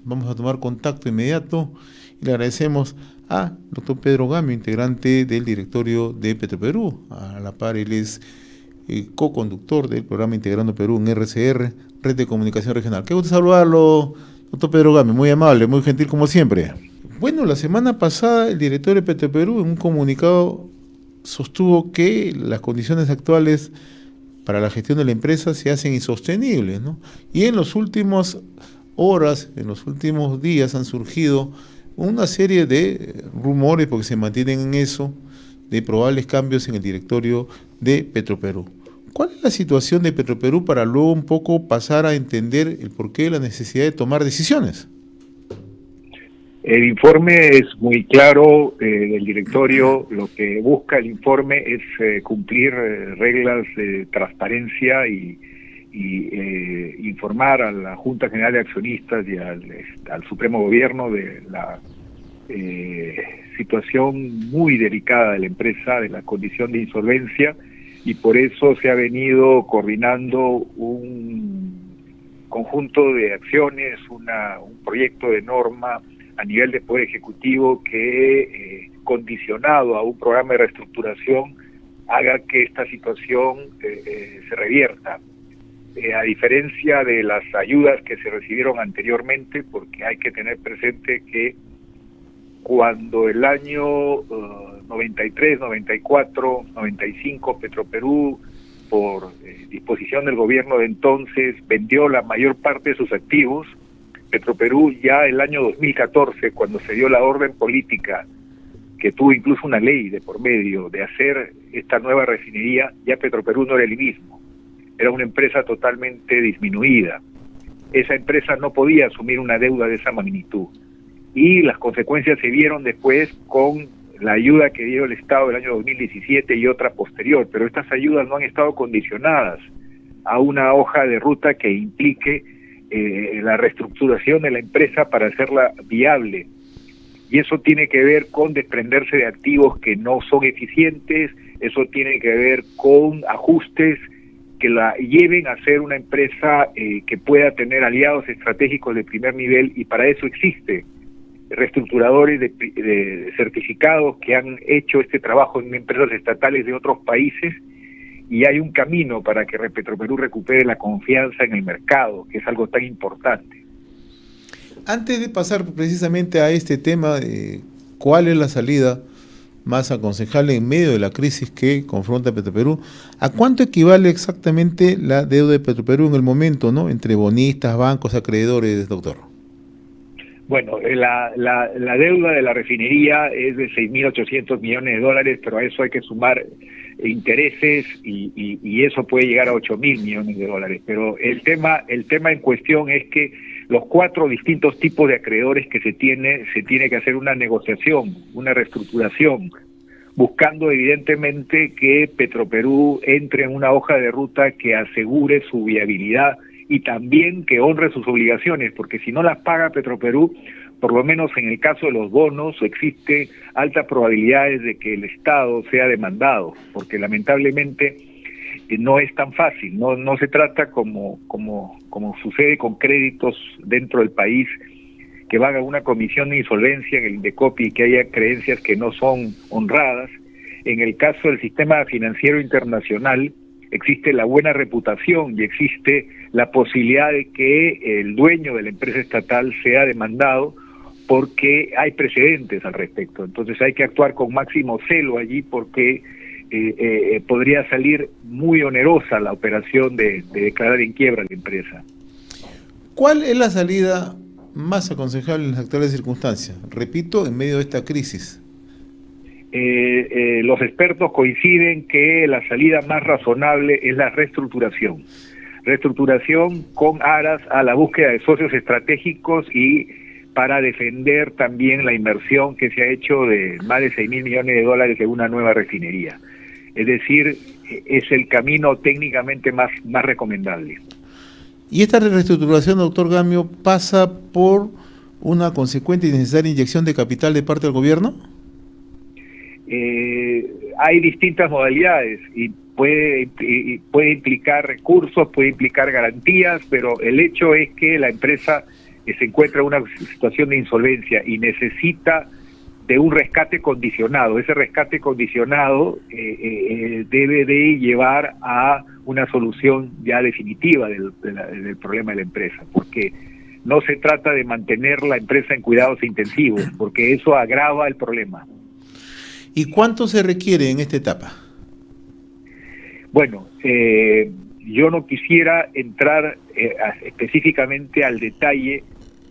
Vamos a tomar contacto inmediato y le agradecemos a doctor Pedro Gamio, integrante del directorio de Petroperú. A la par, él es co-conductor del programa Integrando Perú en RCR, Red de Comunicación Regional. Qué gusto saludarlo, doctor Pedro Gamio, muy amable, muy gentil como siempre. Bueno, la semana pasada el directorio de Petroperú en un comunicado sostuvo que las condiciones actuales para la gestión de la empresa se hacen insostenibles, ¿no? Y en las últimas horas, en los últimos días han surgido una serie de rumores, porque se mantienen en eso, de probables cambios en el directorio de Petroperú. ¿Cuál es la situación de Petroperú para luego un poco pasar a entender el porqué de la necesidad de tomar decisiones? El informe es muy claro del directorio. Lo que busca el informe es cumplir reglas de transparencia y informar a la Junta General de Accionistas y al Supremo Gobierno de la situación muy delicada de la empresa, de la condición de insolvencia, y por eso se ha venido coordinando un conjunto de acciones, un proyecto de norma a nivel de Poder Ejecutivo que, condicionado a un programa de reestructuración, haga que esta situación se revierta. A diferencia de las ayudas que se recibieron anteriormente, porque hay que tener presente que cuando el año 93, 94, 95 Petroperú, por disposición del gobierno de entonces, vendió la mayor parte de sus activos, Petroperú ya el año 2014, cuando se dio la orden política, que tuvo incluso una ley de por medio de hacer esta nueva refinería, ya Petroperú no era el mismo. Era una empresa totalmente disminuida. Esa empresa no podía asumir una deuda de esa magnitud. Y las consecuencias se vieron después con la ayuda que dio el Estado el año 2017 y otra posterior. Pero estas ayudas no han estado condicionadas a una hoja de ruta que implique la reestructuración de la empresa para hacerla viable. Y eso tiene que ver con desprenderse de activos que no son eficientes, eso tiene que ver con ajustes que la lleven a ser una empresa que pueda tener aliados estratégicos de primer nivel, y para eso existe reestructuradores de certificados que han hecho este trabajo en empresas estatales de otros países, y hay un camino para que Petroperú recupere la confianza en el mercado, que es algo tan importante. Antes de pasar precisamente a este tema, ¿cuál es la salida más aconsejable en medio de la crisis que confronta a Petroperú? ¿A cuánto equivale exactamente la deuda de Petroperú en el momento, ¿no? Entre bonistas, bancos, acreedores, doctor? Bueno, la deuda de la refinería es de 6.800 millones de dólares, pero a eso hay que sumar intereses y eso puede llegar a 8.000 millones de dólares. Pero el tema en cuestión es que los 4 distintos tipos de acreedores que se tiene que hacer una negociación, una reestructuración, buscando evidentemente que Petroperú entre en una hoja de ruta que asegure su viabilidad y también que honre sus obligaciones, porque si no las paga Petroperú, por lo menos en el caso de los bonos, existe altas probabilidades de que el Estado sea demandado, porque lamentablemente no es tan fácil, no se trata como sucede con créditos dentro del país, que van a una comisión de insolvencia en el INDECOPI y que haya creencias que no son honradas. En el caso del sistema financiero internacional, existe la buena reputación y existe la posibilidad de que el dueño de la empresa estatal sea demandado, porque hay precedentes al respecto. Entonces hay que actuar con máximo celo allí, porque podría salir muy onerosa la operación de declarar en quiebra la empresa. ¿Cuál es la salida más aconsejable en las actuales circunstancias? Repito, en medio de esta crisis. Los expertos coinciden que la salida más razonable es la reestructuración con aras a la búsqueda de socios estratégicos y para defender también la inversión que se ha hecho de más de 6.000 millones de dólares en una nueva refinería. Es decir, es el camino técnicamente más recomendable. ¿Y esta reestructuración, doctor Gamio, pasa por una consecuente y necesaria inyección de capital de parte del gobierno? Hay distintas modalidades y puede implicar recursos, puede implicar garantías, pero el hecho es que la empresa se encuentra en una situación de insolvencia y necesita de un rescate condicionado. Ese rescate condicionado debe de llevar a una solución ya definitiva del problema de la empresa, porque no se trata de mantener la empresa en cuidados intensivos, porque eso agrava el problema. ¿Y cuánto se requiere en esta etapa? Bueno, yo no quisiera entrar específicamente al detalle,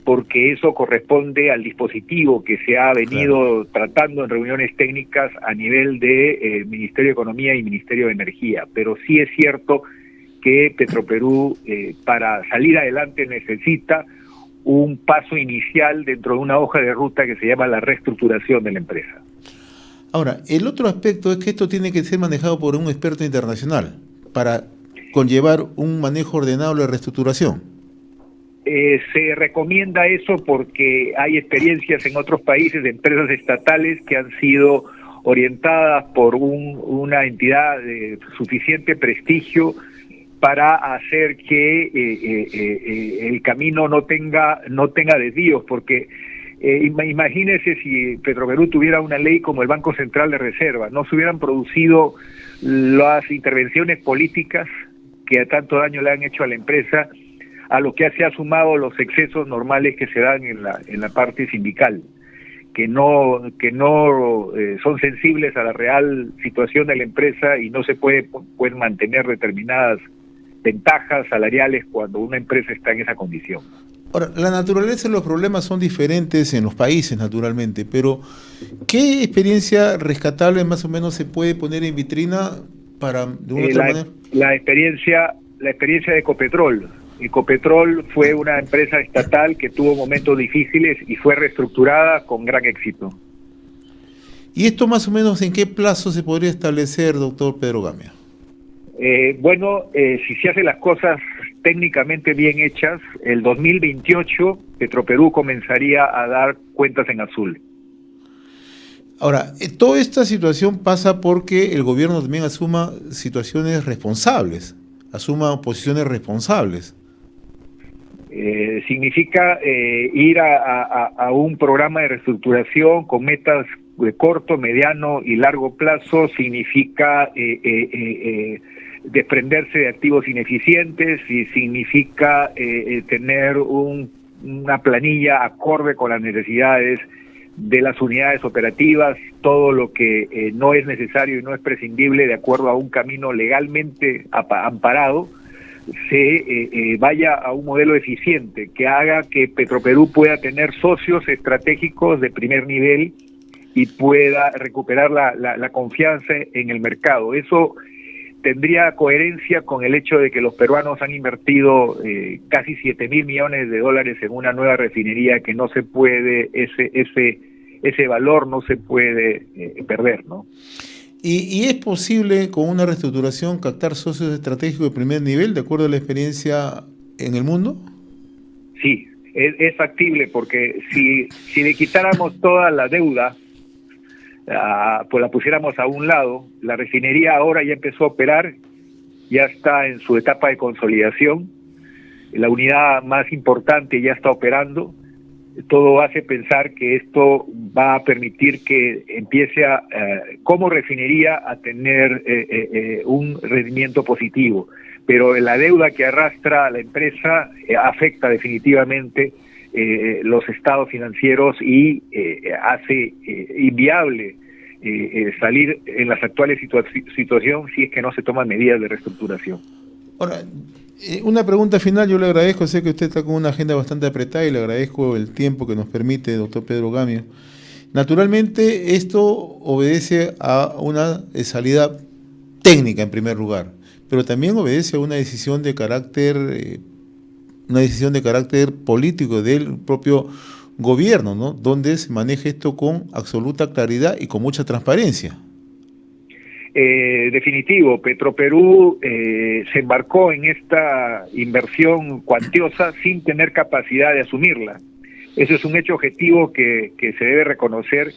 porque eso corresponde al dispositivo que se ha venido tratando en reuniones técnicas a nivel de Ministerio de Economía y Ministerio de Energía. Pero sí es cierto que Petroperú, para salir adelante, necesita un paso inicial dentro de una hoja de ruta que se llama la reestructuración de la empresa. Ahora, el otro aspecto es que esto tiene que ser manejado por un experto internacional para conllevar un manejo ordenado de la reestructuración. Se recomienda eso porque hay experiencias en otros países de empresas estatales que han sido orientadas por una entidad de suficiente prestigio para hacer que el camino no tenga desvíos, porque imagínese si Petroperú tuviera una ley como el Banco Central de Reserva, no se hubieran producido las intervenciones políticas que a tanto daño le han hecho a la empresa, a lo que se ha sumado los excesos normales que se dan en la parte sindical, que no son sensibles a la real situación de la empresa y no se pueden mantener determinadas ventajas salariales cuando una empresa está en esa condición. Ahora, la naturaleza de los problemas son diferentes en los países, naturalmente, pero ¿qué experiencia rescatable más o menos se puede poner en vitrina para de una otra manera? La experiencia de Ecopetrol. Ecopetrol fue una empresa estatal que tuvo momentos difíciles y fue reestructurada con gran éxito. ¿Y esto más o menos en qué plazo se podría establecer, doctor Pedro Gamio? Si se hacen las cosas técnicamente bien hechas, el 2028 Petroperú comenzaría a dar cuentas en azul. Ahora, toda esta situación pasa porque el gobierno también asuma situaciones responsables, asuma posiciones responsables. Significa ir a un programa de reestructuración con metas de corto, mediano y largo plazo. Significa desprenderse de activos ineficientes y significa tener una planilla acorde con las necesidades de las unidades operativas, todo lo que no es necesario y no es prescindible de acuerdo a un camino legalmente amparado, se vaya a un modelo eficiente que haga que Petroperú pueda tener socios estratégicos de primer nivel y pueda recuperar la confianza en el mercado. Eso tendría coherencia con el hecho de que los peruanos han invertido casi 7.000 millones de dólares en una nueva refinería que no se puede, ese valor no se puede perder, ¿no? ¿Y es posible con una reestructuración captar socios estratégicos de primer nivel de acuerdo a la experiencia en el mundo? Sí, es factible porque si le quitáramos toda la deuda, pues la pusiéramos a un lado, la refinería ahora ya empezó a operar, ya está en su etapa de consolidación, la unidad más importante ya está operando. Todo hace pensar que esto va a permitir que empiece como refinería a tener un rendimiento positivo, pero la deuda que arrastra la empresa afecta definitivamente los estados financieros y hace inviable salir en las actuales situación si es que no se toman medidas de reestructuración. Ahora, una pregunta final, yo le agradezco, sé que usted está con una agenda bastante apretada y le agradezco el tiempo que nos permite, doctor Pedro Gamio. Naturalmente, esto obedece a una salida técnica en primer lugar, pero también obedece a una decisión de carácter político del propio gobierno, ¿no? Donde se maneja esto con absoluta claridad y con mucha transparencia. Definitivo, Petroperú se embarcó en esta inversión cuantiosa sin tener capacidad de asumirla. Eso es un hecho objetivo que se debe reconocer,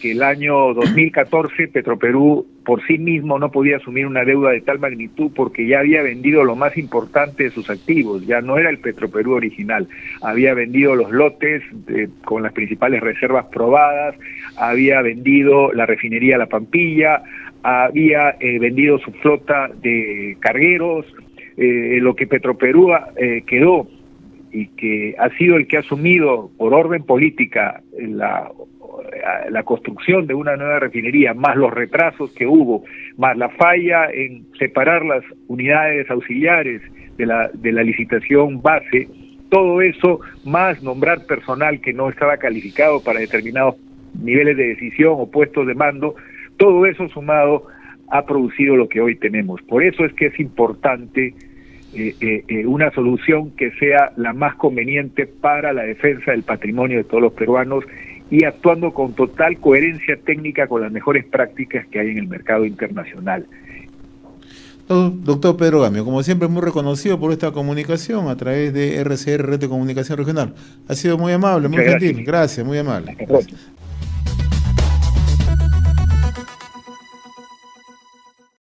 que el año 2014 Petroperú por sí mismo no podía asumir una deuda de tal magnitud porque ya había vendido lo más importante de sus activos, ya no era el Petroperú original, había vendido los lotes con las principales reservas probadas, había vendido la refinería La Pampilla, había vendido su flota de cargueros, lo que Petroperú quedó y que ha sido el que ha asumido por orden política la construcción de una nueva refinería, más los retrasos que hubo, más la falla en separar las unidades auxiliares de la licitación base, todo eso, más nombrar personal que no estaba calificado para determinados niveles de decisión o puestos de mando, todo eso sumado ha producido lo que hoy tenemos. Por eso es que es importante una solución que sea la más conveniente para la defensa del patrimonio de todos los peruanos y actuando con total coherencia técnica con las mejores prácticas que hay en el mercado internacional. Doctor Pedro Gamio, como siempre, muy reconocido por esta comunicación a través de RCR, Red de Comunicación Regional. Ha sido muy amable, muy gentil. Gracias, muy amable. Gracias.